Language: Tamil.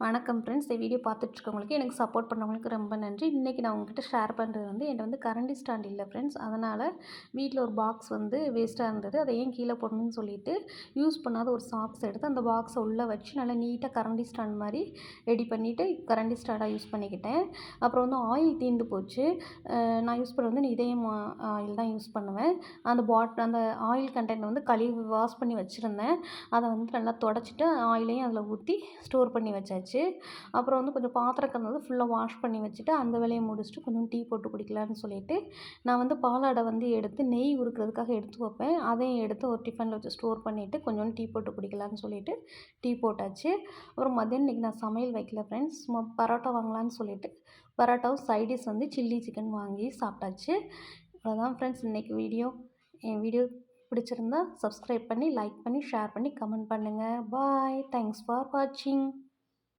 வணக்கம் ஃப்ரெண்ட்ஸ். இந்த வீடியோ பார்த்துட்ருக்கவங்களுக்கு, எனக்கு சப்போர்ட் பண்ணவங்களுக்கு ரொம்ப நன்றி. இன்றைக்கி நான் உங்ககிட்ட ஷேர் பண்ணுறது என்கிட்ட கரண்டி ஸ்டாண்ட் இல்லை ஃப்ரெண்ட்ஸ். அதனால் வீட்டில் ஒரு பாக்ஸ் வேஸ்ட்டாக இருந்தது. அதை ஏன் கீழே போடணும்னு சொல்லிட்டு யூஸ் பண்ணாத ஒரு சாக்ஸ் எடுத்து அந்த பாக்ஸை உள்ளே வச்சு நல்லா நீட்டாக கரண்டி ஸ்டாண்ட் மாதிரி ரெடி பண்ணிவிட்டு கரண்டி ஸ்டாண்டாக யூஸ் பண்ணிக்கிட்டேன். அப்புறம் ஆயில் தீர்ந்து போச்சு. நான் யூஸ் பண்ணுறது இதயம் ஆயில் தான் யூஸ் பண்ணுவேன். அந்த ஆயில் கண்டெய்னர் கழுவி வாஷ் பண்ணி வச்சுருந்தேன். அதை நல்லா தொடச்சிட்டு ஆயிலையும் அதில் ஊற்றி ஸ்டோர் பண்ணி வச்சாச்சு. அப்புறம் கொஞ்சம் பாத்திரம் கிடந்தது ஃபுல்லாக வாஷ் பண்ணி வச்சுட்டு அந்த வேலையை முடிச்சுட்டு கொஞ்சம் டீ போட்டு குடிக்கலான்னு சொல்லிட்டு நான் பாலாடை எடுத்து நெய் உருக்கிறதுக்காக எடுத்து வைப்பேன். அதையும் எடுத்து ஒரு டிஃபனில் வச்சு ஸ்டோர் பண்ணிவிட்டு கொஞ்சோண்டு டீ போட்டு குடிக்கலான்னு சொல்லிட்டு டீ போட்டாச்சு. அப்புறம் மதியம் இன்றைக்கி நான் சமையல் வைக்கல ஃப்ரெண்ட்ஸ். சும்மா பரோட்டா வாங்கலான்னு சொல்லிட்டு பரோட்டாவும் சைடிஷ் சில்லி சிக்கன் வாங்கி சாப்பிட்டாச்சு. அவ்வளோதான் ஃப்ரெண்ட்ஸ் இன்றைக்கி வீடியோ. என் வீடியோ பிடிச்சிருந்தா சப்ஸ்கிரைப் பண்ணி, லைக் பண்ணி, ஷேர் பண்ணி, கமெண்ட் பண்ணுங்கள். பாய். தேங்க்ஸ் ஃபார் வாட்சிங்.